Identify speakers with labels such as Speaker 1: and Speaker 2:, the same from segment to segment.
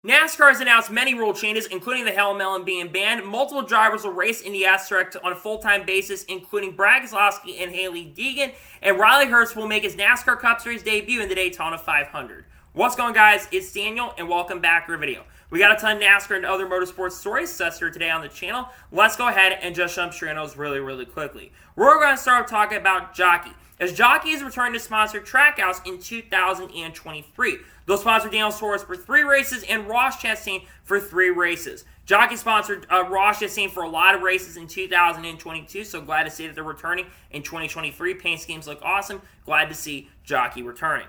Speaker 1: NASCAR has announced many rule changes, including the helmet being banned. Multiple drivers will race in the SRX on a full-time basis, including Keselowski and Hailie Deegan, and Riley Herbst will make his NASCAR Cup Series debut in the Daytona 500. What's going on, guys? It's Daniel, and welcome back to our video. We got a ton of NASCAR and other motorsports stories discussed here today on the channel. Let's go ahead and just jump straight on those really quickly. We're going to start talking about Jockey, as Jockey is returning to sponsor Trackhouse in 2023. They'll sponsor Daniel Suarez for 3 races and Ross Chastain for 3 races. Jockey sponsored Ross Chastain for a lot of races in 2022, so glad to see that they're returning in 2023. Paint schemes look awesome. Glad to see Jockey returning.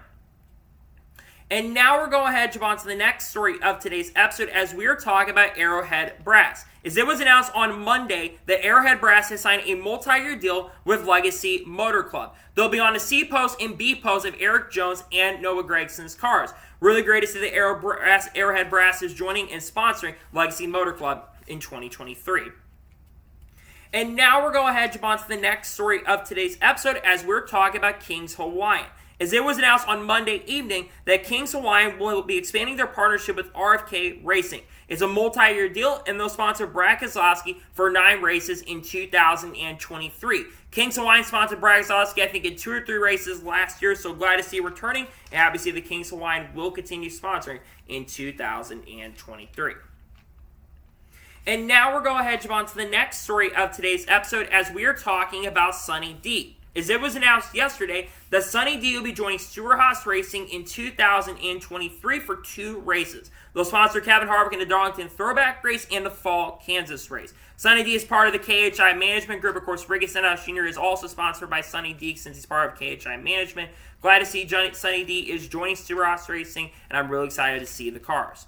Speaker 1: And now we're going ahead and jump on to the next story of today's episode as we're talking about Arrowhead Brass. As it was announced on Monday that Arrowhead Brass has signed a multi-year deal with Legacy Motor Club. They'll be on the C post and B post of Eric Jones and Noah Gregson's cars. Really great to see that Arrowhead Brass is joining and sponsoring Legacy Motor Club in 2023. And now we're going ahead and jump on to the next story of today's episode as we're talking about King's Hawaiian. As it was announced on Monday evening that King's Hawaiian will be expanding their partnership with RFK Racing. It's a multi-year deal, and they'll sponsor Brad Keselowski for 9 races in 2023. King's Hawaiian sponsored Brad Keselowski, I think, in 2 or 3 races last year, so glad to see it returning, and happy to see the King's Hawaiian will continue sponsoring in 2023. And now we're going ahead and jump on to the next story of today's episode as we are talking about Sunny D. As it was announced yesterday that Sunny D will be joining Stewart-Haas Racing in 2023 for 2 races. They'll sponsor Kevin Harvick in the Darlington Throwback Race and the Fall Kansas Race. Sunny D is part of the KHI Management Group. Of course, Ricky Stenhouse Jr. is also sponsored by Sunny D since he's part of KHI Management. Glad to see Sunny D is joining Stewart-Haas Racing, and I'm really excited to see the cars.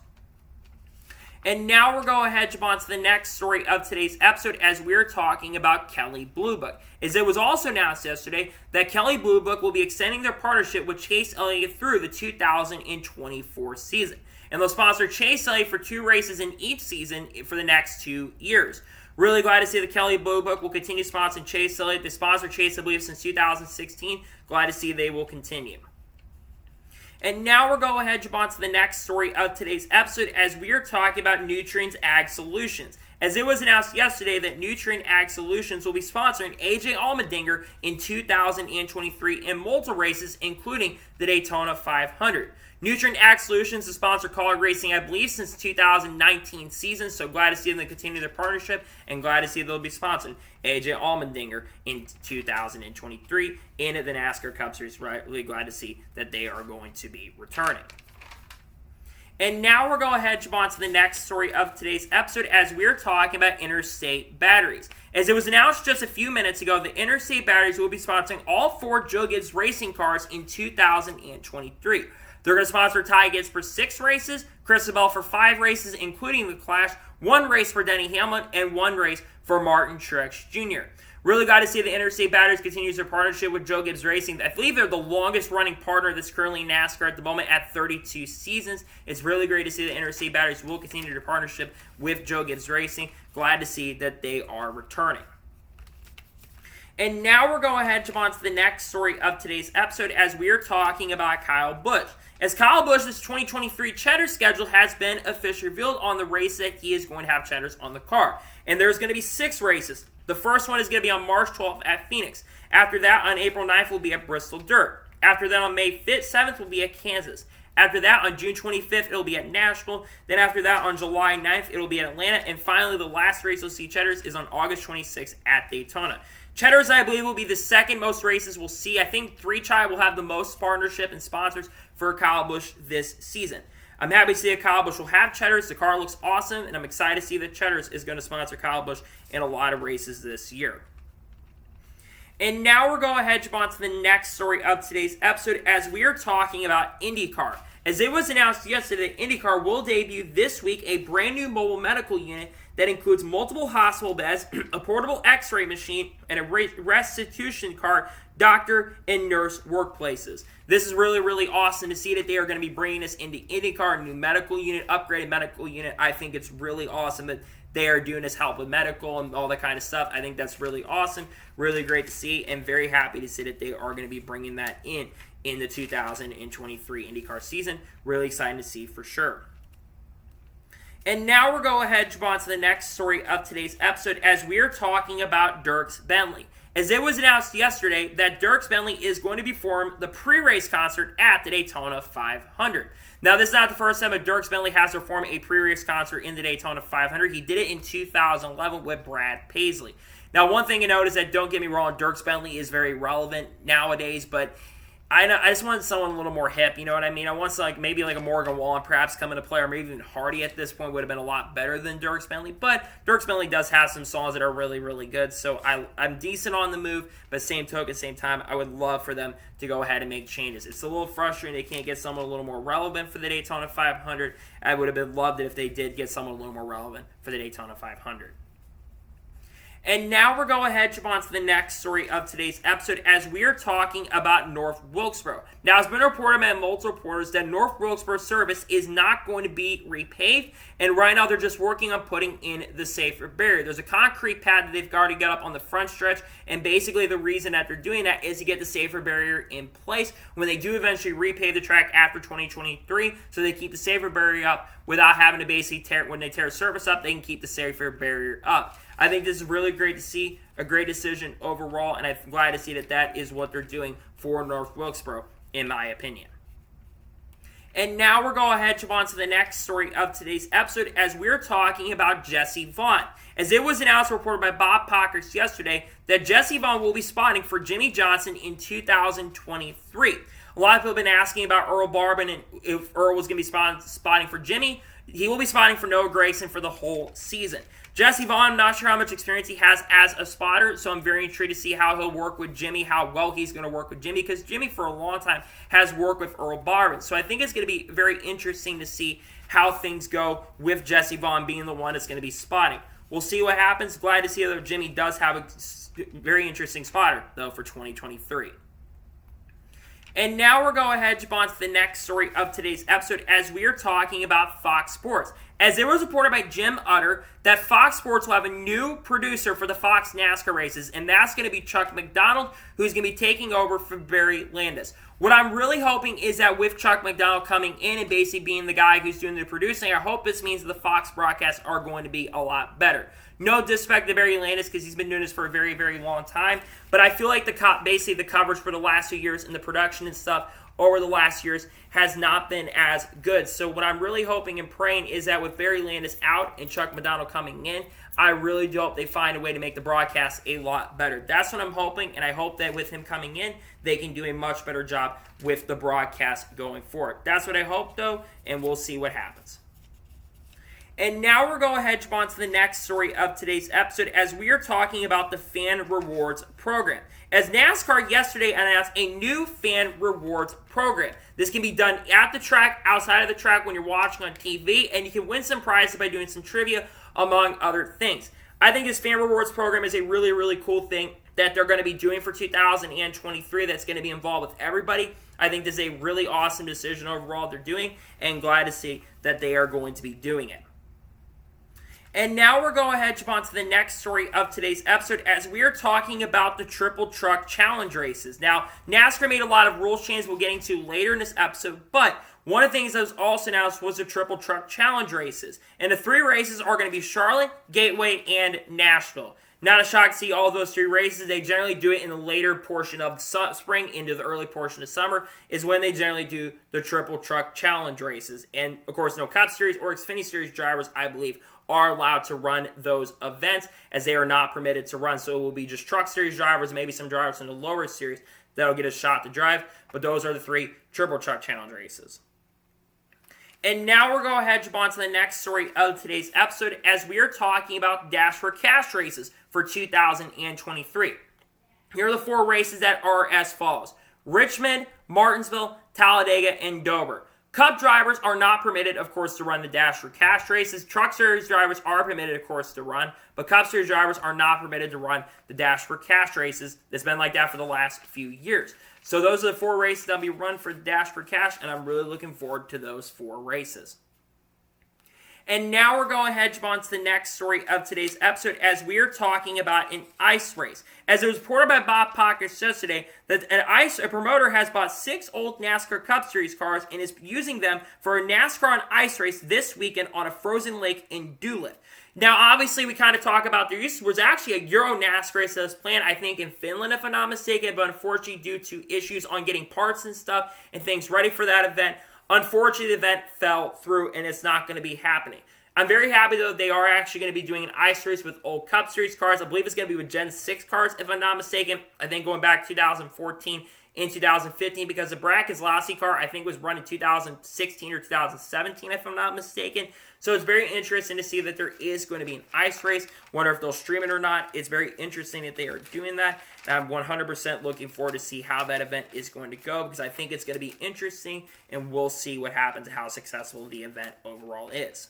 Speaker 1: And now we're going ahead and jump on to the next story of today's episode as we're talking about Kelley Blue Book. As it was also announced yesterday that Kelley Blue Book will be extending their partnership with Chase Elliott through the 2024 season. And they'll sponsor Chase Elliott for 2 races in each season for the next 2 years. Really glad to see the Kelley Blue Book will continue sponsoring Chase Elliott. They sponsored Chase, I believe, since 2016. Glad to see they will continue. And now we're going ahead and jump on to the next story of today's episode as we are talking about Nutrients Ag Solutions. As it was announced yesterday that Nutrient Ag Solutions will be sponsoring AJ Allmendinger in 2023 in multiple races, including the Daytona 500. Nutrient Ag Solutions has sponsored College Racing, I believe, since 2019 season, so glad to see them continue their partnership and glad to see they'll be sponsoring AJ Allmendinger in 2023 in the NASCAR Cup Series. Really glad to see that they are going to be returning. And now we're going ahead and jump on to the next story of today's episode as we're talking about Interstate Batteries. As it was announced just a few minutes ago, the Interstate Batteries will be sponsoring all 4 Joe Gibbs racing cars in 2023. They're going to sponsor Ty Gibbs for 6 races, Christabel for 5 races, including the Clash, 1 race for Denny Hamlin, and 1 race for Martin Truex Jr. Really glad to see the Interstate Batteries continues their partnership with Joe Gibbs Racing. I believe they're the longest running partner that's currently in NASCAR at the moment at 32 seasons. It's really great to see the Interstate Batteries will continue their partnership with Joe Gibbs Racing. Glad to see that they are returning. And now we're going ahead and jump on to the next story of today's episode as we are talking about Kyle Busch. As Kyle Busch's 2023 Cheddar schedule has been officially revealed on the race that he is going to have Cheddars on the car. And there's going to be 6 races. The first one is going to be on March 12th at Phoenix. After that, on April 9th, will be at Bristol Dirt. After that, on May 5th, 7th, will be at Kansas. After that, on June 25th, it'll be at Nashville. Then after that, on July 9th, it'll be at Atlanta. And finally, the last race you'll see Cheddars is on August 26th at Daytona. Cheddars, I believe, will be the second most races we'll see. I think 3Chi will have the most partnership and sponsors for Kyle Busch this season. I'm happy to see that Kyle Busch will have Cheddars. The car looks awesome, and I'm excited to see that Cheddars is going to sponsor Kyle Busch in a lot of races this year. And now we're going ahead and jump on to the next story of today's episode as we are talking about IndyCar. As it was announced yesterday, IndyCar will debut this week a brand new mobile medical unit that includes multiple hospital beds, a portable x-ray machine, and a restitution card, doctor and nurse workplaces. This is really awesome to see that they are going to be bringing this into IndyCar, a new medical unit, upgraded medical unit. I think it's really awesome that they are doing this help with medical and all that kind of stuff. I think that's really awesome, really great to see, and very happy to see that they are going to be bringing that in the 2023 IndyCar season. Really exciting to see for sure. And now we're going ahead to move on to the next story of today's episode as we are talking about Dierks Bentley. As it was announced yesterday that Dierks Bentley is going to perform the pre-race concert at the Daytona 500. Now, this is not the first time that Dierks Bentley has performed a pre-race concert in the Daytona 500. He did it in 2011 with Brad Paisley. Now, one thing to note is that, don't get me wrong, Dierks Bentley is very relevant nowadays, but I just wanted someone a little more hip, you know what I mean? I want maybe a Morgan Wallen perhaps come into play, or maybe even Hardy at this point would have been a lot better than Dierks Bentley. But Dierks Bentley does have some songs that are really, really good, so I'm decent on the move. But same time, I would love for them to go ahead and make changes. It's a little frustrating they can't get someone a little more relevant for the Daytona 500. I would have loved it if they did get someone a little more relevant for the Daytona 500. And now we're going ahead to jump on to the next story of today's episode as we are talking about North Wilkesboro. Now, it's been reported by multiple reporters that North Wilkesboro service is not going to be repaved, and right now they're just working on putting in the safer barrier. There's a concrete pad that they've already got up on the front stretch, and basically the reason that they're doing that is to get the safer barrier in place when they do eventually repave the track after 2023, so they keep the safer barrier up without having to basically when they tear the surface up, they can keep the safer barrier up. I think this is really great to see, a great decision overall, and I'm glad to see that is what they're doing for North Wilkesboro, in my opinion. And now we're going ahead to move on to the next story of today's episode as we're talking about Jesse Vaughn. As it was announced and reported by Bob Pockers yesterday that Jesse Vaughn will be spotting for Jimmie Johnson in 2023. A lot of people have been asking about Earl Barbin and if Earl was going to be spotting for Jimmy. He will be spotting for Noah Gragson for the whole season. Jesse Vaughn, I'm not sure how much experience he has as a spotter, so I'm very intrigued to see how he'll work with Jimmy, how well he's going to work with Jimmy, because Jimmy for a long time has worked with Earl Barbin. So I think it's going to be very interesting to see how things go with Jesse Vaughn being the one that's going to be spotting. We'll see what happens. Glad to see that Jimmy does have a very interesting spotter, though, for 2023. And now we're going ahead to jump on to the next story of today's episode as we are talking about Fox Sports. As it was reported by Jim Utter that Fox Sports will have a new producer for the Fox NASCAR races, and that's going to be Chuck McDonald, who's going to be taking over for Barry Landis. What I'm really hoping is that with Chuck McDonald coming in and basically being the guy who's doing the producing, I hope this means that the Fox broadcasts are going to be a lot better. No disrespect to Barry Landis because he's been doing this for a very, very long time, but I feel like basically the coverage for the last few years and the production and stuff over the last years has not been as good. So what I'm really hoping and praying is that with Barry Landis out and Chuck McDonald coming in, I really do hope they find a way to make the broadcast a lot better. That's what I'm hoping, and I hope that with him coming in, they can do a much better job with the broadcast going forward. That's what I hope, though, and we'll see what happens. And now we're going ahead to jump on to the next story of today's episode as we are talking about the Fan Rewards Program. As NASCAR yesterday announced a new Fan Rewards Program. This can be done at the track, outside of the track when you're watching on TV, and you can win some prizes by doing some trivia, among other things. I think this Fan Rewards Program is a really, really cool thing that they're going to be doing for 2023 that's going to be involved with everybody. I think this is a really awesome decision overall they're doing, and glad to see that they are going to be doing it. And now we're going ahead to jump on to the next story of today's episode as we are talking about the Triple Truck Challenge races. Now, NASCAR made a lot of rules changes we'll get into later in this episode, but one of the things that was also announced was the Triple Truck Challenge races. And the three races are going to be Charlotte, Gateway, and Nashville. Not a shock to see all of those three races. They generally do it in the later portion of spring into the early portion of summer is when they generally do the Triple Truck Challenge races. And, of course, no Cup Series or Xfinity Series drivers, I believe, are allowed to run those events as they are not permitted to run. So it will be just Truck Series drivers, maybe some drivers in the lower series that'll get a shot to drive. But those are the three Triple Truck Challenge races. And now we're going ahead to jump on to the next story of today's episode as we are talking about Dash for Cash races for 2023. Here are the four races that are as follows: Richmond, Martinsville, Talladega, and Dover. Cup drivers are not permitted, of course, to run the Dash for Cash races. Truck Series drivers are permitted, of course, to run, but Cup Series drivers are not permitted to run the Dash for Cash races. It's been like that for the last few years. So those are the four races that will be run for the Dash for Cash, and I'm really looking forward to those four races. And now we're going ahead to jump on to the next story of today's episode as we are talking about an ice race. As it was reported by Bob Pockets yesterday that a promoter has bought 6 old NASCAR Cup Series cars and is using them for a NASCAR on ice race this weekend on a frozen lake in Duluth. Now, obviously, we kind of talk about there was actually a Euro NASCAR race that was planned, I think, in Finland, if I'm not mistaken, but unfortunately, due to issues on getting parts and stuff and things ready for that event, unfortunately, the event fell through and it's not going to be happening. I'm very happy, though, they are actually going to be doing an ice race with old Cup Series cars. I believe it's going to be with Gen 6 cars, if I'm not mistaken. I think going back 2014 and 2015, because the Brad Keselowski car, I think, was run in 2016 or 2017, if I'm not mistaken. So it's very interesting to see that there is going to be an ice race. Wonder if they'll stream it or not. It's very interesting that they are doing that. And I'm 100% looking forward to see how that event is going to go, because I think it's going to be interesting, and we'll see what happens and how successful the event overall is.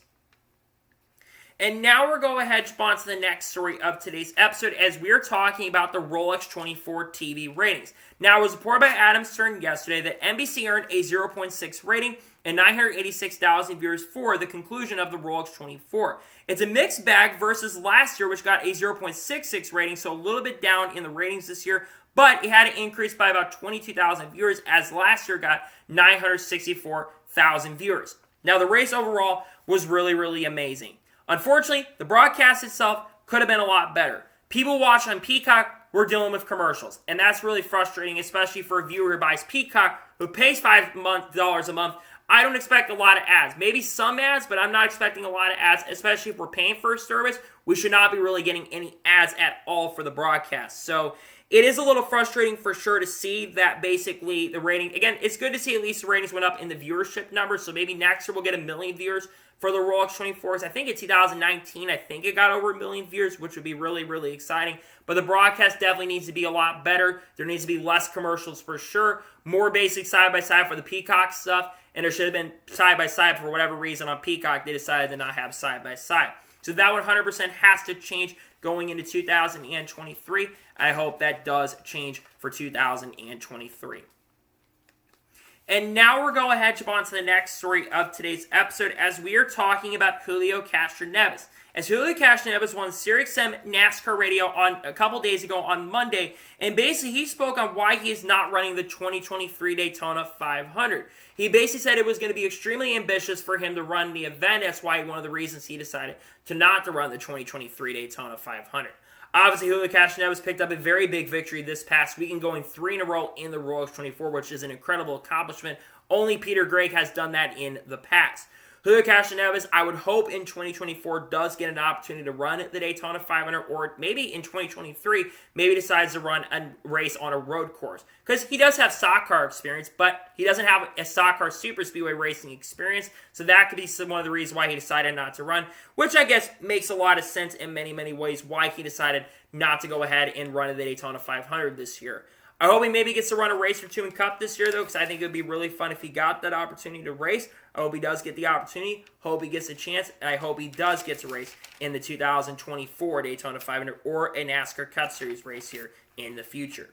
Speaker 1: And now we're going ahead to jump on to the next story of today's episode as we're talking about the Rolex 24 TV ratings. Now, it was reported by Adam Stern yesterday that NBC earned a 0.6 rating and 986,000 viewers for the conclusion of the Rolex 24. It's a mixed bag versus last year, which got a 0.66 rating, so a little bit down in the ratings this year, but it had an increase by about 22,000 viewers as last year got 964,000 viewers. Now, the race overall was really, really amazing. Unfortunately, the broadcast itself could have been a lot better. People watch on Peacock, we're dealing with commercials, and that's really frustrating, especially for a viewer who buys Peacock, who pays $5 a month. I don't expect a lot of ads. Maybe some ads, but I'm not expecting a lot of ads, especially if we're paying for a service. We should not be really getting any ads at all for the broadcast. So it is a little frustrating for sure to see that basically the rating, again, it's good to see at least the ratings went up in the viewership numbers, so maybe next year we'll get 1 million viewers for the Rolex 24s. I think in 2019, I think it got over 1 million viewers, which would be really, really exciting. But the broadcast definitely needs to be a lot better. There needs to be less commercials for sure. More basic side-by-side for the Peacock stuff. And there should have been side-by-side for whatever reason on Peacock. They decided to not have side-by-side. So that 100% has to change going into 2023. I hope that does change for 2023. And now we're going ahead to jump on to the next story of today's episode as we are talking about Coolio Castroneves. As Coolio Castroneves won Sirius XM NASCAR Radio on a couple days ago on Monday, and basically he spoke on why he is not running the 2023 Daytona 500. He basically said it was going to be extremely ambitious for him to run the event. That's why one of the reasons he decided not to run the 2023 Daytona 500. Obviously, Hailie Deegan picked up a very big victory this past weekend, going 3 in a row in the Rolex 24, which is an incredible accomplishment. Only Peter Gregg has done that in the past. Hailie Deegan, I would hope in 2024 does get an opportunity to run the Daytona 500, or maybe in 2023, maybe decides to run a race on a road course. Because he does have stock car experience, but he doesn't have a stock car super speedway racing experience, so that could be one of the reasons why he decided not to run, which I guess makes a lot of sense in many, many ways why he decided not to go ahead and run the Daytona 500 this year. I hope he maybe gets to run a race or two in Cup this year, though, because I think it would be really fun if he got that opportunity to race. I hope he does get the opportunity. Hope he gets a chance. And I hope he does get to race in the 2024 Daytona 500 or a NASCAR Cup Series race here in the future.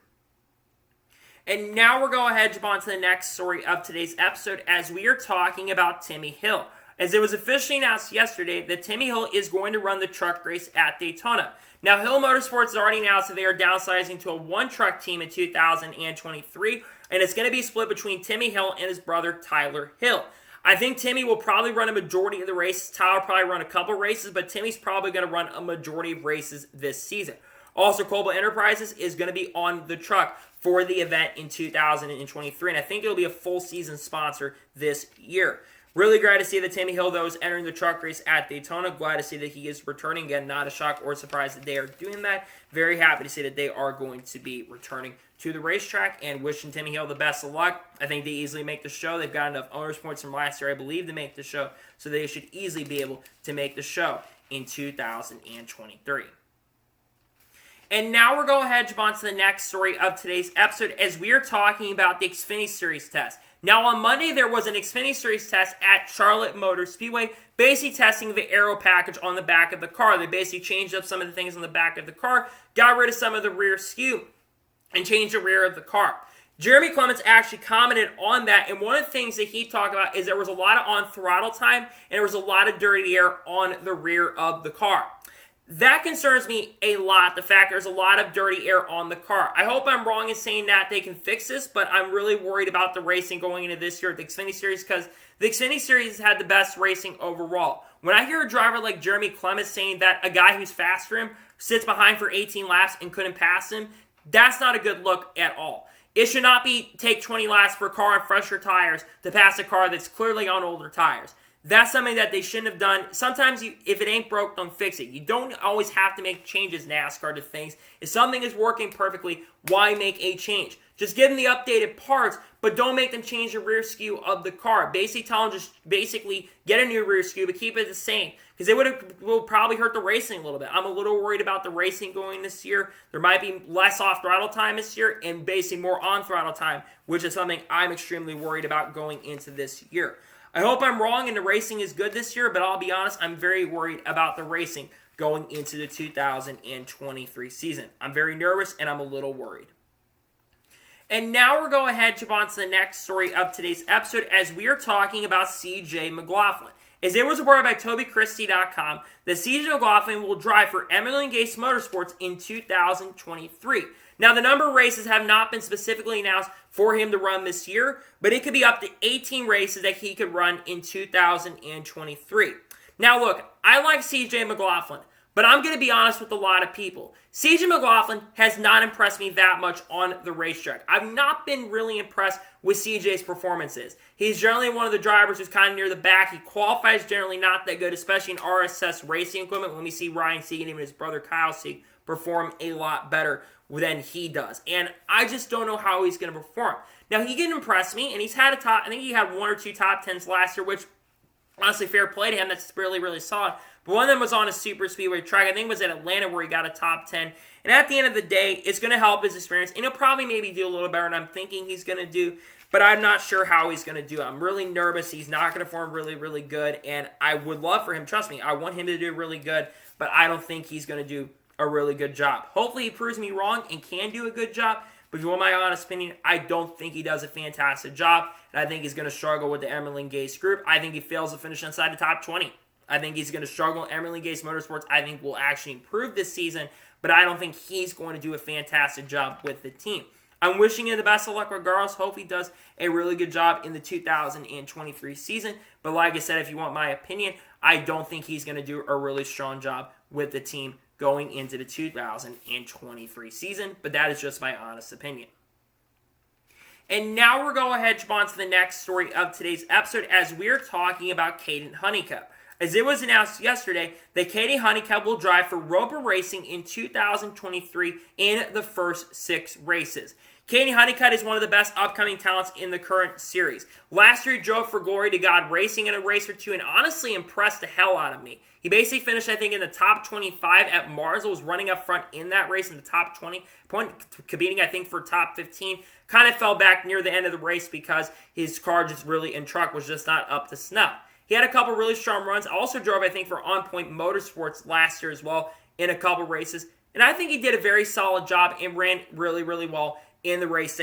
Speaker 1: And now we're going ahead to jump on to the next story of today's episode as we are talking about Timmy Hill. As it was officially announced yesterday that Timmy Hill is going to run the truck race at Daytona. Now, Hill Motorsports has already announced that they are downsizing to a one-truck team in 2023, and it's going to be split between Timmy Hill and his brother, Tyler Hill. I think Timmy will probably run a majority of the races. Tyler will probably run a couple races, but Timmy's probably going to run a majority of races this season. Also, Coldwell Enterprises is going to be on the truck for the event in 2023, and I think it'll be a full season sponsor this year. Really glad to see that Timmy Hill, though, is entering the truck race at Daytona. Glad to see that he is returning. Again, not a shock or surprise that they are doing that. Very happy to see that they are going to be returning to the racetrack and wishing Timmy Hill the best of luck. I think they easily make the show. They've got enough owners points from last year, I believe, to make the show. So they should easily be able to make the show in 2023. And now we're going ahead to jump on to the next story of today's episode as we are talking about the Xfinity Series test. Now, on Monday, there was an Xfinity Series test at Charlotte Motor Speedway, basically testing the aero package on the back of the car. They basically changed up some of the things on the back of the car, got rid of some of the rear skew, and changed the rear of the car. Jeremy Clements actually commented on that, and one of the things that he talked about is there was a lot of on-throttle time, and there was a lot of dirty air on the rear of the car. That concerns me a lot, the fact there's a lot of dirty air on the car. I hope I'm wrong in saying that they can fix this, but I'm really worried about the racing going into this year at the Xfinity Series because the Xfinity Series has had the best racing overall. When I hear a driver like Jeremy Clements saying that a guy who's faster than him sits behind for 18 laps and couldn't pass him, that's not a good look at all. It should not be take 20 laps for a car on fresher tires to pass a car that's clearly on older tires. That's something that they shouldn't have done. Sometimes, if it ain't broke, don't fix it. You don't always have to make changes, NASCAR, to things. If something is working perfectly, why make a change? Just give them the updated parts, but don't make them change the rear skew of the car. Basically tell them just basically get a new rear skew, but keep it the same. Because it will probably hurt the racing a little bit. I'm a little worried about the racing going this year. There might be less off-throttle time this year and basically more on-throttle time, which is something I'm extremely worried about going into this year. I hope I'm wrong and the racing is good this year, but I'll be honest, I'm very worried about the racing going into the 2023 season. I'm very nervous and I'm a little worried. And now we're going ahead to jump on to the next story of today's episode as we are talking about CJ McLaughlin. As it was reported by TobyChristie.com that CJ McLaughlin will drive for Emily Gase Motorsports in 2023. Now, the number of races have not been specifically announced for him to run this year, but it could be up to 18 races that he could run in 2023. Now, look, I like CJ McLaughlin, but I'm going to be honest with a lot of people. CJ McLaughlin has not impressed me that much on the racetrack. I've not been really impressed with CJ's performances. He's generally one of the drivers who's kind of near the back. He qualifies generally not that good, especially in RSS racing equipment when we see Ryan Sieg and even his brother Kyle Sieg perform a lot better than he does. And I just don't know how he's going to perform. Now, he can impress me, and he's had I think he had 1 or 2 top 10s last year, which, honestly, fair play to him. That's really, really solid. But one of them was on a super speedway track. I think it was at Atlanta where he got a top 10. And at the end of the day, it's going to help his experience. And he'll probably maybe do a little better than I'm thinking he's going to do. But I'm not sure how he's going to do. I'm really nervous. He's not going to perform really, really good. And I would love for him, trust me, I want him to do really good. But I don't think he's going to do a really good job. Hopefully he proves me wrong and can do a good job. But if you want my honest opinion, I don't think he does a fantastic job. And I think he's going to struggle with the Emily Gase group. I think he fails to finish inside the top 20. I think he's going to struggle. Emily Gase Motorsports, I think, will actually improve this season. But I don't think he's going to do a fantastic job with the team. I'm wishing him the best of luck regardless. Hope he does a really good job in the 2023 season. But like I said, if you want my opinion, I don't think he's going to do a really strong job with the team going into the 2023 season. But that is just my honest opinion. And now we're going ahead and jump on to the next story of today's episode as we're talking about Kaden Honeycutt. As it was announced yesterday that Katie Honeycutt will drive for Roper Racing in 2023 in the first 6 races. Katie Honeycutt is one of the best upcoming talents in the current series. Last year, he drove for Glory to God Racing in a race or two and honestly impressed the hell out of me. He basically finished, I think, in the top 25 at Marshall, was running up front in that race in the top 20, competing, I think, for top 15. Kind of fell back near the end of the race because his car just really, and truck was just not up to snuff. He had a couple really strong runs. Also drove, I think, for On Point Motorsports last year as well in a couple races. And I think he did a very solid job and ran really, really well in the races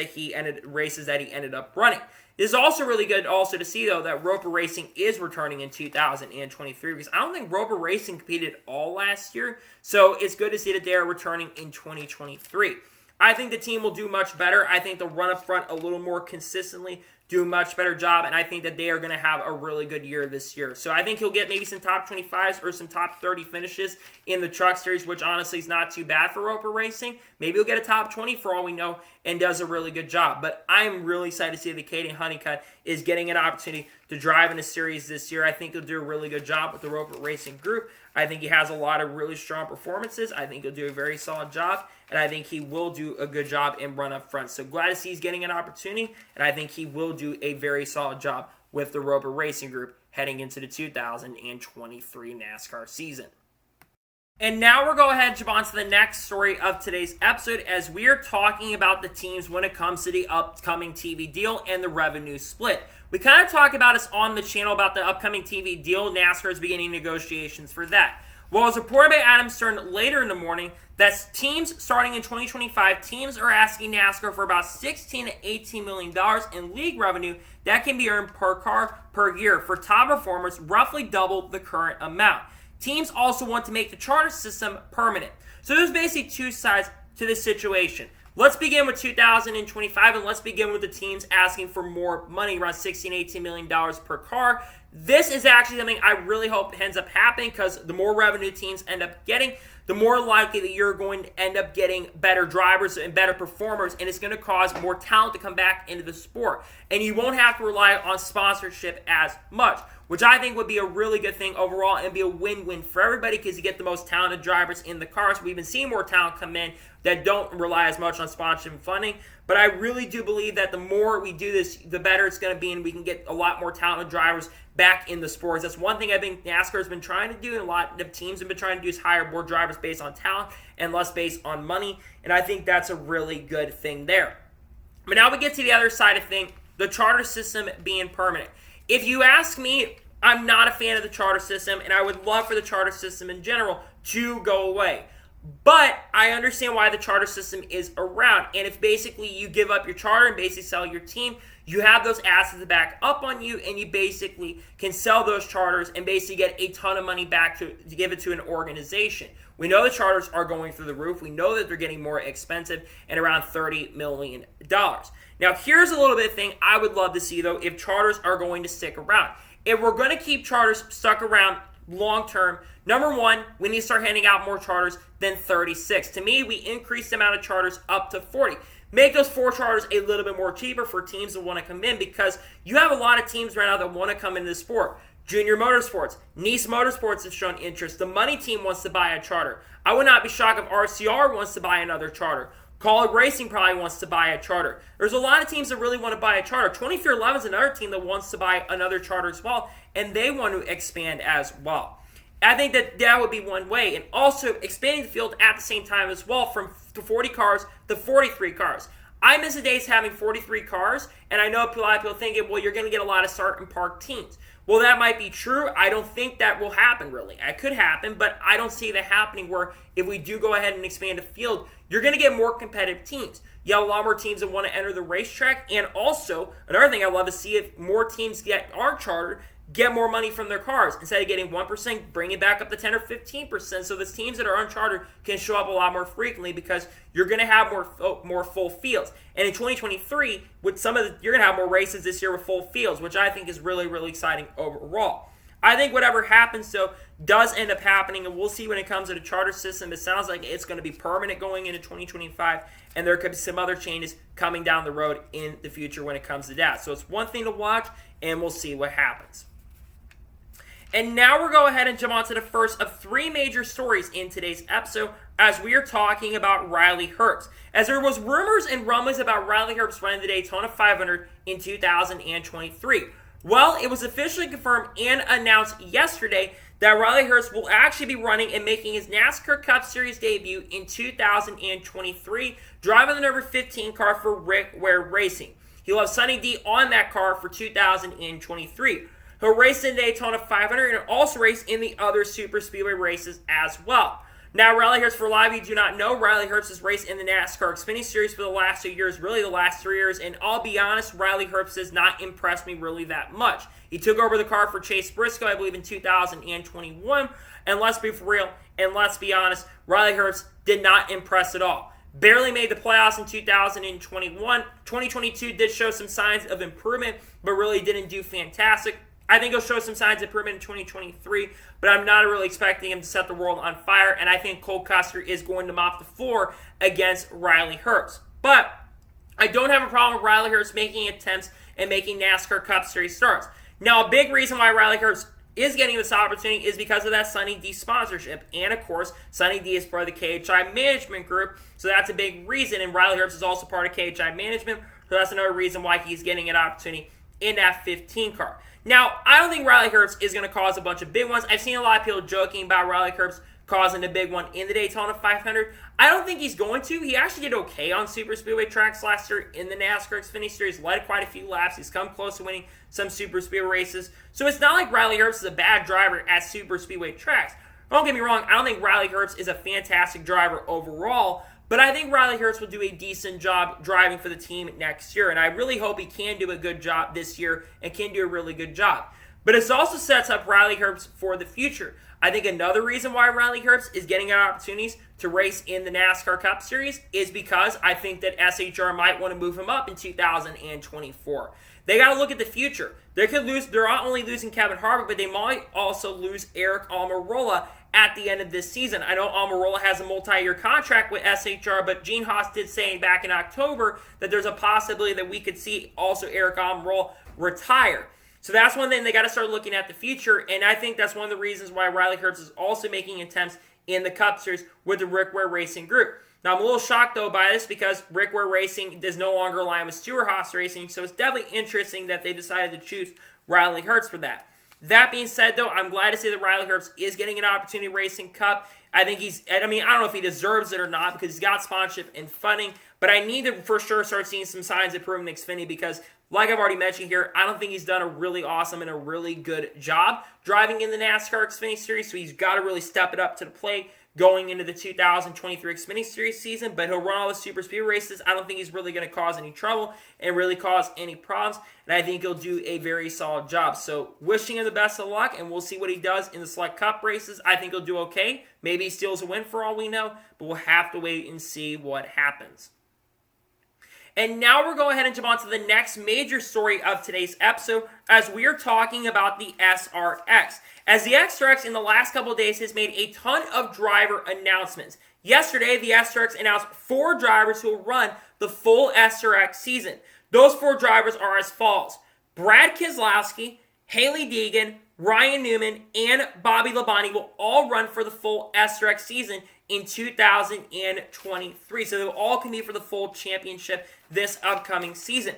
Speaker 1: that he ended up running. It is also really good also to see, though, that Roper Racing is returning in 2023 because I don't think Roper Racing competed at all last year. So it's good to see that they are returning in 2023. I think the team will do much better. I think they'll run up front a little more consistently, do a much better job, and I think that they are going to have a really good year this year. So I think he'll get maybe some top 25s or some top 30 finishes in the Truck Series, which honestly is not too bad for Roper Racing. Maybe he'll get a top 20 for all we know and does a really good job. But I'm really excited to see that Kaden Honeycutt is getting an opportunity to drive in a series this year. I think he'll do a really good job with the Roper Racing group. I think he has a lot of really strong performances. I think he'll do a very solid job, and I think he will do a good job and run up front. So glad to see he's getting an opportunity, and I think he will do a very solid job with the Roper Racing Group heading into the 2023 NASCAR season. And now we're going ahead and jump on to the next story of today's episode as we are talking about the teams when it comes to the upcoming TV deal and the revenue split. We kind of talk about this on the channel about the upcoming TV deal. NASCAR is beginning negotiations for that. Well, it was reported by Adam Stern later in the morning that teams starting in 2025, teams are asking NASCAR for about $16 to $18 million in league revenue that can be earned per car per year for top performers, roughly double the current amount. Teams also want to make the charter system permanent. So there's basically two sides to this situation. Let's begin with 2025, and let's begin with the teams asking for more money, around $16, $18 million per car. This is actually something I really hope ends up happening, because the more revenue teams end up getting, the more likely that you're going to end up getting better drivers and better performers, and it's going to cause more talent to come back into the sport. And you won't have to rely on sponsorship as much, which I think would be a really good thing overall and be a win-win for everybody, because you get the most talented drivers in the cars. We've been seeing more talent come in that don't rely as much on sponsorship and funding. But I really do believe that the more we do this, the better it's going to be, and we can get a lot more talented drivers back in the sports. That's one thing I think NASCAR has been trying to do, and a lot of teams have been trying to do, is hire more drivers based on talent and less based on money. And I think that's a really good thing there. But now we get to the other side of things, the charter system being permanent. If you ask me, I'm not a fan of the charter system, and I would love for the charter system in general to go away. But I understand why the charter system is around. And if basically you give up your charter and basically sell your team, you have those assets to back up on you, and you basically can sell those charters and basically get a ton of money back to give it to an organization. We know the charters are going through the roof. We know that they're getting more expensive at around $30 million. Now, here's a little bit of thing I would love to see, though, if charters are going to stick around. If we're going to keep charters stuck around long term, number one, we need to start handing out more charters than 36. To me, we increase the amount of charters up to 40. Make those 4 charters a little bit more cheaper for teams that want to come in, because you have a lot of teams right now that want to come into the sport. Junior Motorsports, Nice Motorsports has shown interest. The Money Team wants to buy a charter. I would not be shocked if RCR wants to buy another charter. Call Racing probably wants to buy a charter. There's a lot of teams that really want to buy a charter. 2311 is another team that wants to buy another charter as well, and they want to expand as well. I think that would be one way. And also expanding the field at the same time as well, from 40 cars to 43 cars. I miss the days having 43 cars, and I know a lot of people thinking, well, you're going to get a lot of start and park teams. Well, that might be true. I don't think that will happen, really. It could happen, but I don't see that happening, where if we do go ahead and expand the field, you're going to get more competitive teams. You have a lot more teams that want to enter the racetrack, and also, another thing I'd love to see, if more teams are chartered, get more money from their cars. Instead of getting 1%, bring it back up to 10 or 15%, so the teams that are unchartered can show up a lot more frequently, because you're going to have more full fields. And in 2023, with you're going to have more races this year with full fields, which I think is really, really exciting overall. I think whatever happens, though, does end up happening, and we'll see when it comes to the charter system. It sounds like it's going to be permanent going into 2025, and there could be some other changes coming down the road in the future when it comes to that. So it's one thing to watch, and we'll see what happens. And now we'll go ahead and jump on to the first of 3 major stories in today's episode, as we are talking about Riley Herbst. As there was rumors and rumblings about Riley Herbst running the Daytona 500 in 2023. Well, it was officially confirmed and announced yesterday that Riley Herbst will actually be running and making his NASCAR Cup Series debut in 2023, driving the number 15 car for Rick Ware Racing. He'll have Sonny D on that car for 2023. He'll race in the Daytona 500 and also race in the other super speedway races as well. Now, Riley Herbst, for a lot of you who do not know, Riley Herbst has raced in the NASCAR Xfinity Series for the last 2 years, really the last 3 years, and I'll be honest, Riley Herbst has not impressed me really that much. He took over the car for Chase Briscoe, I believe, in 2021, and let's be for real, and let's be honest, Riley Herbst did not impress at all. Barely made the playoffs in 2021. 2022 did show some signs of improvement, but really didn't do fantastic. I think he'll show some signs of improvement in 2023, but I'm not really expecting him to set the world on fire, and I think Cole Custer is going to mop the floor against Riley Herbst. But I don't have a problem with Riley Herbst making attempts and making NASCAR Cup Series starts. Now, a big reason why Riley Herbst is getting this opportunity is because of that Sonny D sponsorship, and of course, Sonny D is part of the KHI management group, so that's a big reason, and Riley Herbst is also part of KHI management, so that's another reason why he's getting an opportunity in that 15 car. Now, I don't think Riley Herbst is going to cause a bunch of big ones. I've seen a lot of people joking about Riley Herbst causing a big one in the Daytona 500. I don't think he's going to. He actually did okay on super speedway tracks last year in the NASCAR Xfinity Series, led quite a few laps. He's come close to winning some super speedway races. So it's not like Riley Herbst is a bad driver at super speedway tracks. Don't get me wrong, I don't think Riley Herbst is a fantastic driver overall, but I think Riley Herbst will do a decent job driving for the team next year, and I really hope he can do a good job this year and can do a really good job. But it also sets up Riley Herbst for the future. I think another reason why Riley Herbst is getting opportunities to race in the NASCAR Cup Series is because I think that SHR might want to move him up in 2024. They got to look at the future. They could lose. They're not only losing Kevin Harvick, but they might also lose Eric Almirola at the end of this season. I know Almirola has a multi-year contract with SHR, but Gene Haas did say back in October that there's a possibility that we could see also Eric Almirola retire. So that's one thing they got to start looking at the future, and I think that's one of the reasons why Riley Herbst is also making attempts in the Cup Series with the Rick Ware Racing Group. Now, I'm a little shocked, though, by this because Rick Ware Racing does no longer align with Stewart Haas Racing, so it's definitely interesting that they decided to choose Riley Herbst for that. That being said, though, I'm glad to see that Riley Herbst is getting an opportunity racing Cup. I think I don't know if he deserves it or not because he's got sponsorship and funding, but I need to for sure start seeing some signs improving in Xfinity because, like I've already mentioned here, I don't think he's done a really awesome and a really good job driving in the NASCAR Xfinity Series, so he's got to really step it up to the plate going into the 2023 Xfinity Series season, but he'll run all the super speed races. I don't think he's really going to cause any trouble and really cause any problems, and I think he'll do a very solid job. So wishing him the best of luck, and we'll see what he does in the Select Cup races. I think he'll do okay. Maybe he steals a win for all we know, but we'll have to wait and see what happens. And now we're going ahead and jump on to the next major story of today's episode as we are talking about the SRX. As the SRX in the last couple of days has made a ton of driver announcements. Yesterday, the SRX announced 4 drivers who will run the full SRX season. Those 4 drivers are as follows: Brad Keselowski, Hailie Deegan, Ryan Newman, and Bobby Labonte will all run for the full SRX season in 2023. So they will all compete for the full championship this upcoming season.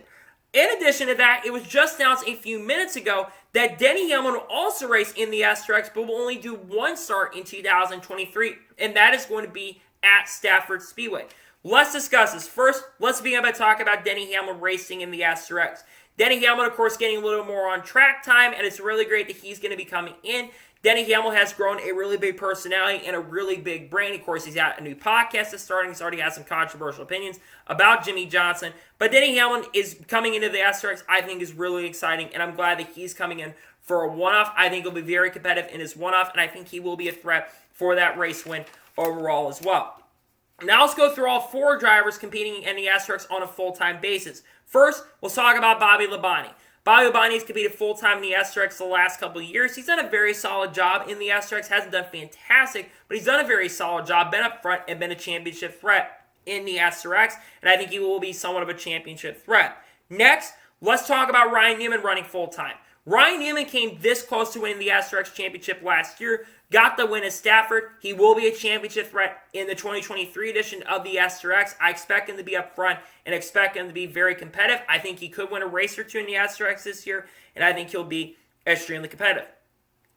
Speaker 1: In addition to that, it was just announced a few minutes ago that Denny Hamlin will also race in the SRX, but will only do one start in 2023, and that is going to be at Stafford Speedway. Let's discuss this. First, let's begin by talking about Denny Hamlin racing in the SRX. Denny Hamlin, of course, getting a little more on track time, and it's really great that he's going to be coming in. Denny Hamlin has grown a really big personality and a really big brand. Of course, he's got a new podcast that's starting. He's already had some controversial opinions about Jimmy Johnson. But Denny Hamlin is coming into the SRX, I think, is really exciting, and I'm glad that he's coming in for a one-off. I think he'll be very competitive in his one-off, and I think he will be a threat for that race win overall as well. Now let's go through all 4 drivers competing in the SRX on a full-time basis. First, we'll talk about Bobby Labonte. Bobby Labonte has competed full-time in the SRX the last couple of years. He's done a very solid job in the SRX. Hasn't done fantastic, but he's done a very solid job, been up front, and been a championship threat in the SRX, and I think he will be somewhat of a championship threat. Next, let's talk about Ryan Newman running full-time. Ryan Newman came this close to winning the SRX championship last year, got the win at Stafford. He will be a championship threat in the 2023 edition of the SRX. I expect him to be up front and expect him to be very competitive. I think he could win a race or 2 in the SRX this year, and I think he'll be extremely competitive.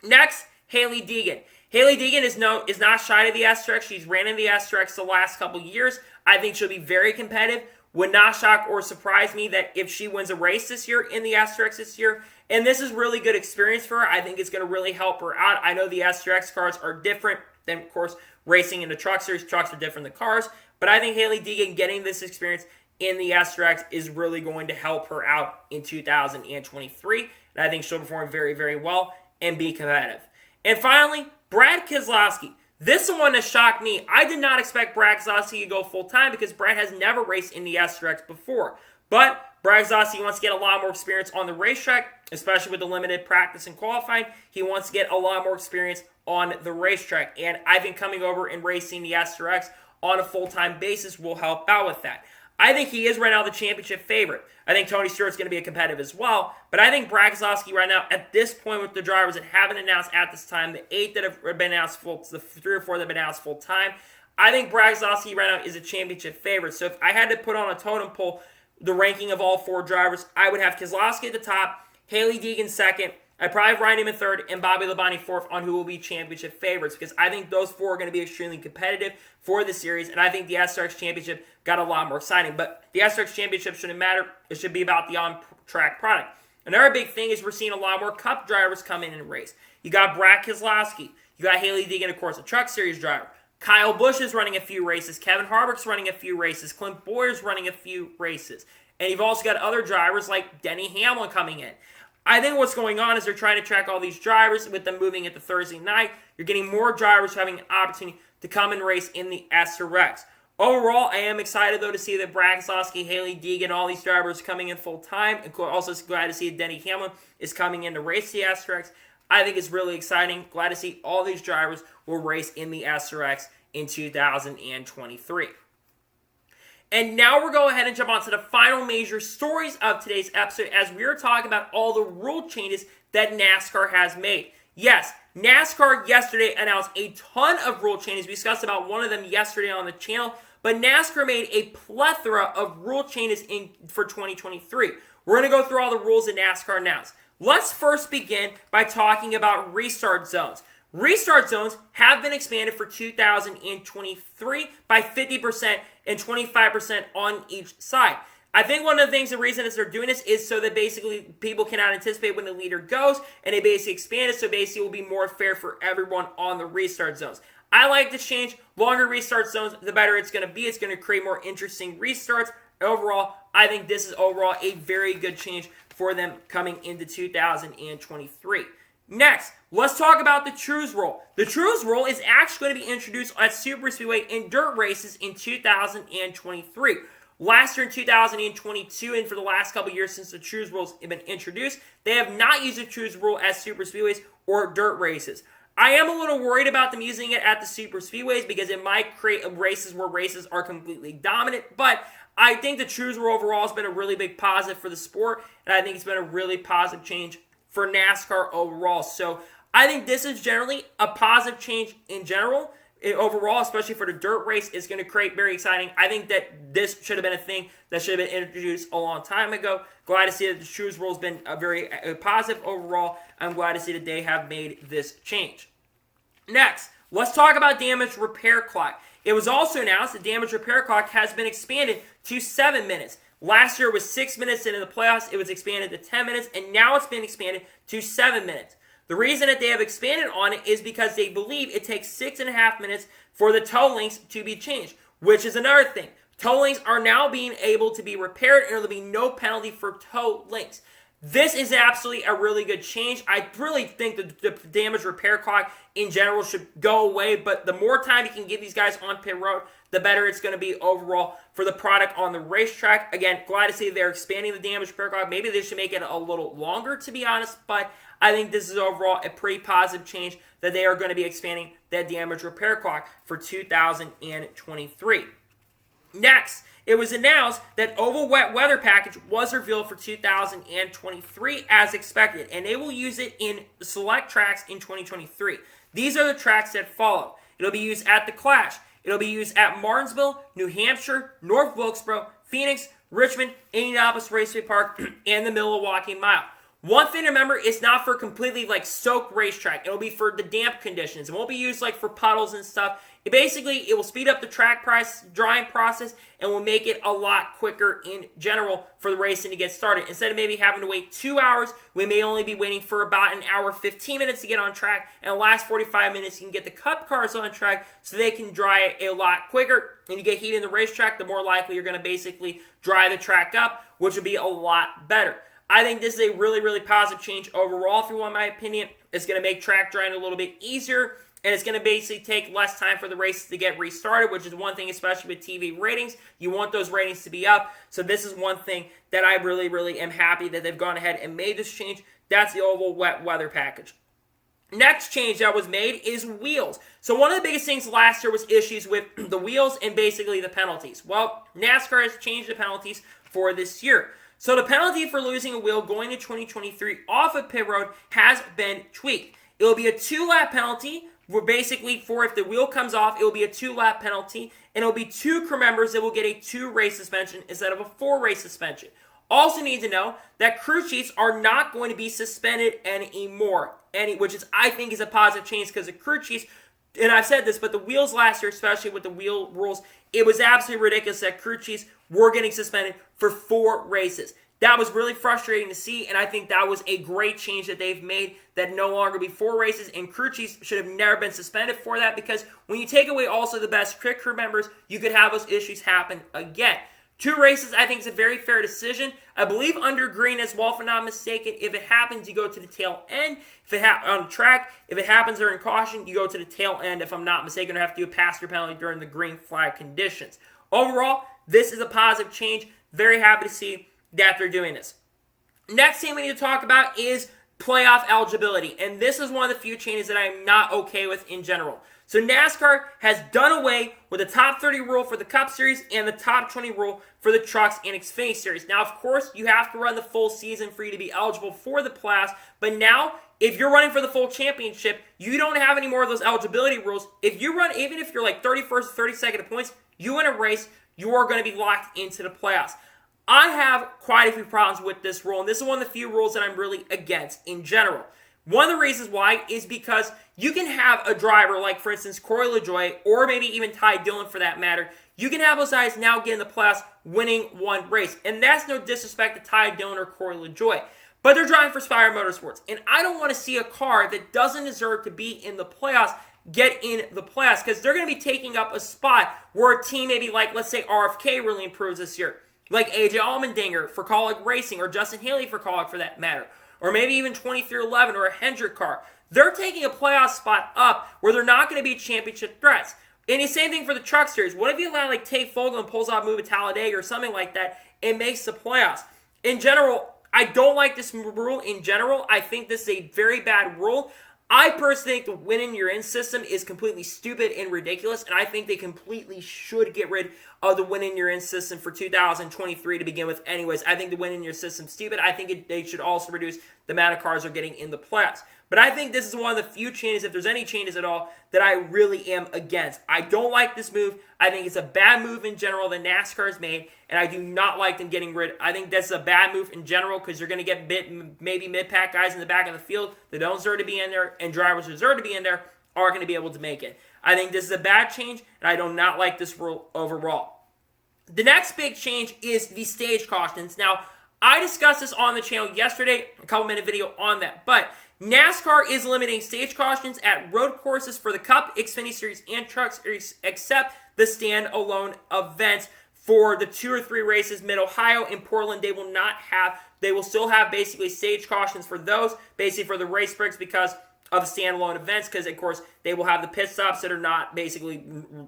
Speaker 1: Next, Hailie Deegan. Hailie Deegan is not shy of the SRX. She's ran in the SRX the last couple years. I think she'll be very competitive. Would not shock or surprise me that if she wins a race this year in the SRX this year, and this is really good experience for her, I think it's going to really help her out. I know the SRX cars are different than, of course, racing in the Truck Series. Trucks are different than cars, but I think Hailie Deegan getting this experience in the SRX is really going to help her out in 2023, and I think she'll perform very, very well and be competitive. And finally, Brad Keselowski. This is one that shocked me. I did not expect Brad Keselowski to go full-time because Brad has never raced in the SRX before. But Brad Keselowski wants to get a lot more experience on the racetrack, especially with the limited practice and qualifying. He wants to get a lot more experience on the racetrack. And I think coming over and racing the SRX on a full-time basis will help out with that. I think he is right now the championship favorite. I think Tony Stewart's going to be a competitive as well. But I think Brad Keselowski right now, at this point with the drivers that haven't announced at this time, the 8 that have been announced the 3 or 4 that have been announced full time, I think Brad Keselowski right now is a championship favorite. So if I had to put on a totem pole the ranking of all 4 drivers, I would have Keselowski at the top, Hailie Deegan second, I'd probably have Ryan Newman third, and Bobby Labonte fourth on who will be championship favorites, because I think those 4 are going to be extremely competitive for the series, and I think the SRX Championship got a lot more exciting. But the SRX Championship shouldn't matter. It should be about the on-track product. Another big thing is we're seeing a lot more Cup drivers come in and race. You got Brad Keselowski. You You got Hailie Deegan, of course, a Truck Series driver. Kyle Busch is running a few races. Kevin Harvick's running a few races. Clint Bowyer's running a few races. And you've also got other drivers like Denny Hamlin coming in. I think what's going on is they're trying to track all these drivers with them moving into Thursday night. You're getting more drivers having an opportunity to come and race in the SRX. Overall, I am excited, though, to see that Keselowski, Hailie Deegan, all these drivers coming in full time. And also glad to see that Denny Hamlin is coming in to race the SRX. I think it's really exciting. Glad to see all these drivers will race in the SRX in 2023. And now we're going ahead and jump on to the final major stories of today's episode as we are talking about all the rule changes that NASCAR has made. Yes, NASCAR yesterday announced a ton of rule changes. We discussed about one of them yesterday on the channel, but NASCAR made a plethora of rule changes for 2023. We're going to go through all the rules that NASCAR announced. Let's first begin by talking about restart zones. Restart zones have been expanded for 2023 by 50% and 25% on each side. I think one of the things, the reason is they're doing this is so that basically people cannot anticipate when the leader goes, and they basically expand it so basically it will be more fair for everyone on the restart zones. I like this change. Longer restart zones, the better it's going to be. It's going to create more interesting restarts. Overall, I think this is overall a very good change for them coming into 2023. Next, let's talk about the Trues Rule. The Trues Rule is actually going to be introduced at Super Speedway and dirt races in 2023. Last year in 2022, and for the last couple years since the Trues Rules have been introduced, they have not used the Trues Rule at Super Speedways or dirt races. I am a little worried about them using it at the Super Speedways because it might create races where races are completely dominant, but I think the Trues Rule overall has been a really big positive for the sport, and I think it's been a really positive change for NASCAR overall. So I think this is generally a positive change in general. Overall, especially for the dirt race, is going to create very exciting. I think that this should have been a thing that should have been introduced a long time ago. Glad to see that the Trues Rule has been a very positive overall. I'm glad to see that they have made this change. Next, let's talk about damage repair clock. It was also announced that damage repair clock has been expanded to 7 minutes. Last year it was 6 minutes, and in the playoffs it was expanded to 10 minutes, and now it's been expanded to 7 minutes. The reason that they have expanded on it is because they believe it takes 6.5 minutes for the toe links to be changed, which is another thing. Toe links are now being able to be repaired, and there will be no penalty for toe links. This is absolutely a really good change. I really think that the damage repair clock in general should go away, but the more time you can give these guys on pit road, the better it's going to be overall for the product on the racetrack. Again, glad to see they're expanding the damage repair clock. Maybe they should make it a little longer, to be honest, but I think this is overall a pretty positive change that they are going to be expanding that damage repair clock for 2023. Next, it was announced that Oval Wet Weather Package was revealed for 2023 as expected, and they will use it in select tracks in 2023. These are the tracks that follow. It'll be used at the Clash. It'll be used at Martinsville, New Hampshire, North Wilkesboro, Phoenix, Richmond, Indianapolis Raceway Park, and the Milwaukee Mile. One thing to remember, it's not for completely soaked racetrack. It'll be for the damp conditions. It won't be used for puddles and stuff. It will speed up the track drying process and will make it a lot quicker in general for the racing to get started. Instead of maybe having to wait 2 hours, we may only be waiting for about an hour, 15 minutes to get on track. And the last 45 minutes, you can get the cup cars on track so they can dry a lot quicker. And you get heat in the racetrack, the more likely you're going to basically dry the track up, which will be a lot better. I think this is a really, really positive change overall, if you want my opinion. It's going to make track drying a little bit easier, and it's going to basically take less time for the races to get restarted, which is one thing, especially with TV ratings. You want those ratings to be up, so this is one thing that I really, really am happy that they've gone ahead and made this change. That's the Oval Wet Weather Package. Next change that was made is wheels. So one of the biggest things last year was issues with the wheels and basically the penalties. Well, NASCAR has changed the penalties for this year. So the penalty for losing a wheel going to 2023 off of pit road has been tweaked. It will be a 2-lap penalty, where basically if the wheel comes off, it will be a 2-lap penalty, and it will be 2 crew members that will get a 2-race suspension instead of a 4-race suspension. Also need to know that crew chiefs are not going to be suspended anymore, which I think is a positive change because the crew chiefs, and I've said this, but the wheels last year, especially with the wheel rules, it was absolutely ridiculous that crew chiefs were getting suspended for 4 races. That was really frustrating to see, and I think that was a great change that they've made, that no longer be 4 races, and crew chiefs should have never been suspended for that, because when you take away also the best pit crew members, you could have those issues happen again. 2 races, I think, is a very fair decision. I believe under green as well, if I'm not mistaken. If it happens, you go to the tail end. If it on the track, if it happens during caution, you go to the tail end, if I'm not mistaken, or have to do a passenger penalty during the green flag conditions. Overall, this is a positive change. Very happy to see that they're doing this. Next thing we need to talk about is playoff eligibility. And this is one of the few changes that I'm not okay with in general. So NASCAR has done away with the top 30 rule for the Cup Series and the top 20 rule for the Trucks and Xfinity Series. Now, of course, you have to run the full season for you to be eligible for the playoffs. But now, if you're running for the full championship, you don't have any more of those eligibility rules. If you run, even if you're like 31st or 32nd of points, you win a race, you are going to be locked into the playoffs. I have quite a few problems with this rule, and this is one of the few rules that I'm really against in general. One of the reasons why is because you can have a driver like, for instance, Corey LaJoie, or maybe even Ty Dillon for that matter. You can have those guys now get in the playoffs winning one race. And that's no disrespect to Ty Dillon or Corey LaJoie. But they're driving for Spire Motorsports. And I don't want to see a car that doesn't deserve to be in the playoffs get in the playoffs, because they're going to be taking up a spot where a team maybe like, let's say, RFK really improves this year. Like AJ Allmendinger for Kaulig Racing, or Justin Haley for Kaulig for that matter. Or maybe even 2311 or a Hendrick car. They're taking a playoff spot up where they're not going to be championship threats. And the same thing for the Truck Series. What if you allow like Tate Fogel and pulls off a move at Talladega or something like that and makes the playoffs? In general, I don't like this rule in general. I think this is a very bad rule. I personally think the win in your in system is completely stupid and ridiculous, and I think they completely should get rid of the win in your in system for 2023 to begin with anyways. I think the win in your system is stupid. I think they should also reduce the amount of cars they're getting in the playoffs. But I think this is one of the few changes, if there's any changes at all, that I really am against. I don't like this move. I think it's a bad move in general that NASCAR has made, and I do not like them getting rid. I think that's a bad move in general, because you're going to get maybe mid-pack guys in the back of the field that don't deserve to be in there, and drivers who deserve to be in there are going to be able to make it. I think this is a bad change, and I do not like this rule overall. The next big change is the stage cautions. Now, I discussed this on the channel yesterday, a couple-minute video on that, but NASCAR is limiting stage cautions at road courses for the Cup, Xfinity Series, and Truck Series, except the standalone events for the 2 or 3 races. Mid-Ohio and Portland, they will still have basically stage cautions for those, basically for the race breaks because of standalone events, because of course they will have the pit stops that are not basically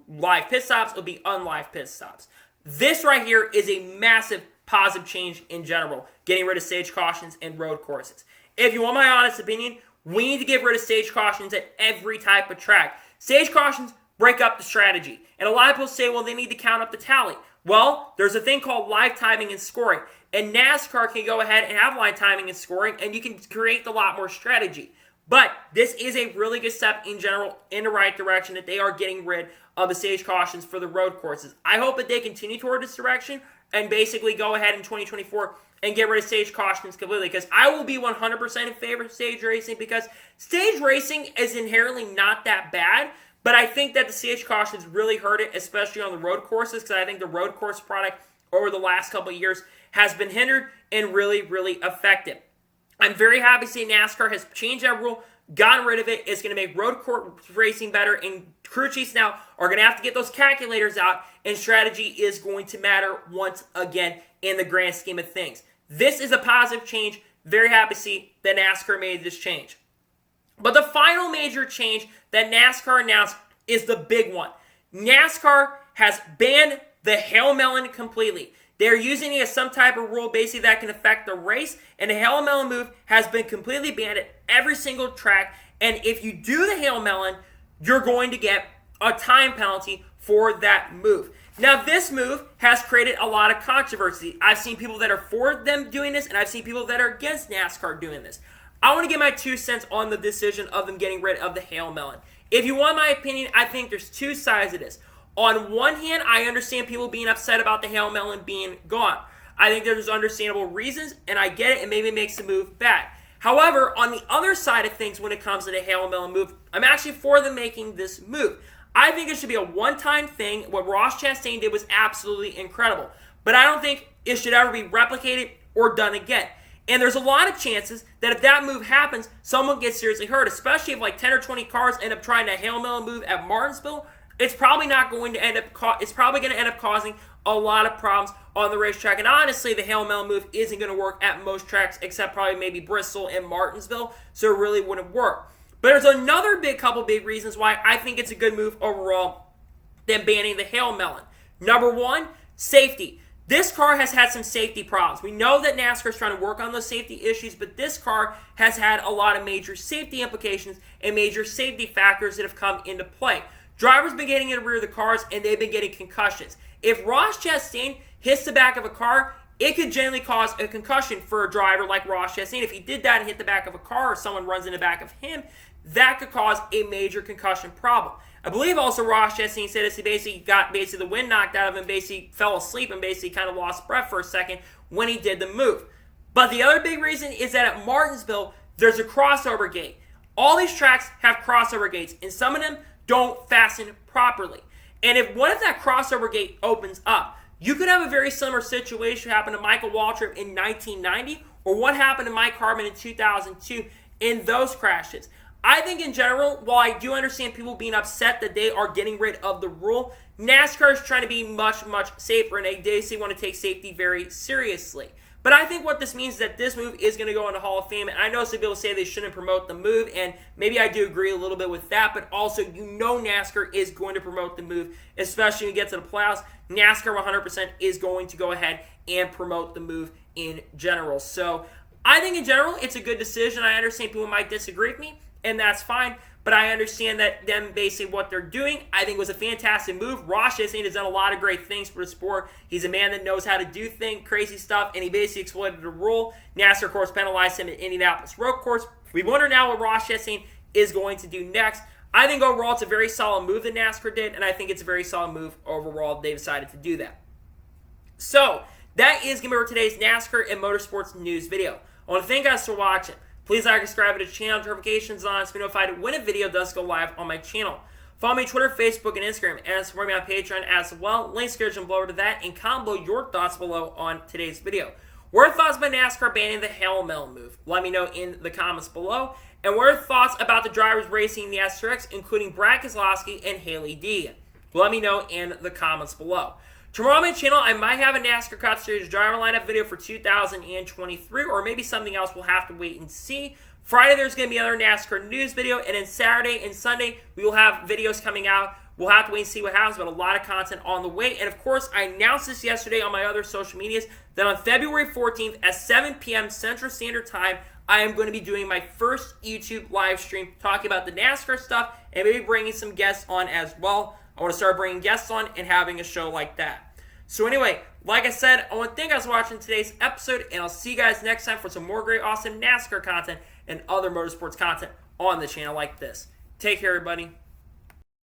Speaker 1: live pit stops, it'll be unlive pit stops. This right here is a massive positive change in general, getting rid of stage cautions and road courses. If you want my honest opinion, we need to get rid of stage cautions at every type of track. Stage cautions break up the strategy. And a lot of people say, well, they need to count up the tally. Well, there's a thing called live timing and scoring. And NASCAR can go ahead and have live timing and scoring, and you can create a lot more strategy. But this is a really good step in general in the right direction, that they are getting rid of the stage cautions for the road courses. I hope that they continue toward this direction and basically go ahead in 2024 and get rid of stage cautions completely, because I will be 100% in favor of stage racing, because stage racing is inherently not that bad, but I think that the stage cautions really hurt it, especially on the road courses, because I think the road course product over the last couple of years has been hindered and really, really affected. I'm very happy to see NASCAR has changed that rule, gotten rid of it. It's going to make road course racing better, and crew chiefs now are going to have to get those calculators out, and strategy is going to matter once again in the grand scheme of things. This is a positive change. Very happy to see that NASCAR made this change. But the final major change that NASCAR announced is the big one. NASCAR has banned the Hail Melon completely. They're using it as some type of rule basically that can affect the race, and the Hail Melon move has been completely banned at every single track, and if you do the Hail Melon, you're going to get a time penalty for that move. Now, this move has created a lot of controversy. I've seen people that are for them doing this, and I've seen people that are against NASCAR doing this. I want to give my 2 cents on the decision of them getting rid of the Hail Melon. If you want my opinion, I think there's 2 sides of this. On one hand, I understand people being upset about the Hail Melon being gone. I think there's understandable reasons, and I get it, and maybe it makes the move bad. However, on the other side of things when it comes to the Hail Melon move, I'm actually for them making this move. I think it should be a one-time thing. What Ross Chastain did was absolutely incredible. But I don't think it should ever be replicated or done again. And there's a lot of chances that if that move happens, someone gets seriously hurt, especially if like 10 or 20 cars end up trying to Hail Melon move at Martinsville. It's probably going to end up causing a lot of problems on the racetrack. And honestly, the Hail Melon move isn't going to work at most tracks except probably maybe Bristol and Martinsville, so it really wouldn't work. But there's another couple big reasons why I think it's a good move overall than banning the Hail Melon. Number one, safety. This car has had some safety problems. We know that NASCAR is trying to work on those safety issues, but this car has had a lot of major safety implications and major safety factors that have come into play. Drivers have been getting in the rear of the cars, and they've been getting concussions. If Ross Chastain hits the back of a car, it could generally cause a concussion for a driver like Ross Chastain. If he did that and hit the back of a car or someone runs in the back of him, that could cause a major concussion problem. I believe also Ross Chastain said this, he got the wind knocked out of him, basically fell asleep and basically kind of lost breath for a second when he did the move. But the other big reason is that at Martinsville, there's a crossover gate. All these tracks have crossover gates, and some of them don't fasten properly. And if one of that crossover gate opens up, you could have a very similar situation happen to Michael Waltrip in 1990, or what happened to Mike Harmon in 2002 in those crashes. I think in general, while I do understand people being upset that they are getting rid of the rule, NASCAR is trying to be much, much safer, and they basically want to take safety very seriously. But I think what this means is that this move is going to go into Hall of Fame, and I know some people say they shouldn't promote the move, and maybe I do agree a little bit with that, but also NASCAR is going to promote the move, especially when you get to the playoffs. NASCAR 100% is going to go ahead and promote the move in general. So I think in general, it's a good decision. I understand people might disagree with me, and that's fine. But I understand that them basically what they're doing, I think was a fantastic move. Ross Chastain has done a lot of great things for the sport. He's a man that knows how to do crazy stuff, and he basically exploited the rule. NASCAR, of course, penalized him at Indianapolis Road Course. We wonder now what Ross Chastain is going to do next. I think overall it's a very solid move that NASCAR did, and I think it's a very solid move overall they decided to do that. So, that is going to be today's NASCAR and Motorsports news video. I want to thank you guys for watching. Please like and subscribe to the channel, notifications on, so be notified when a video does go live on my channel. Follow me on Twitter, Facebook, and Instagram, and support me on Patreon as well. Links description below to that, and comment below your thoughts below on today's video. What are your thoughts about NASCAR banning the Hail Melon move? Let me know in the comments below. And what are your thoughts about the drivers racing the SRX, including Brad Keselowski and Hailie Deegan? Let me know in the comments below. Tomorrow on my channel, I might have a NASCAR Cup Series driver lineup video for 2023, or maybe something else. We'll have to wait and see. Friday, there's going to be another NASCAR news video, and then Saturday and Sunday, we will have videos coming out. We'll have to wait and see what happens, but a lot of content on the way. And of course, I announced this yesterday on my other social medias that on February 14th at 7 p.m. Central Standard Time, I am going to be doing my first YouTube live stream talking about the NASCAR stuff and maybe bringing some guests on as well. I want to start bringing guests on and having a show like that. So anyway, like I said, I want to thank you guys for watching today's episode, and I'll see you guys next time for some more great, awesome NASCAR content and other motorsports content on the channel like this. Take care, everybody.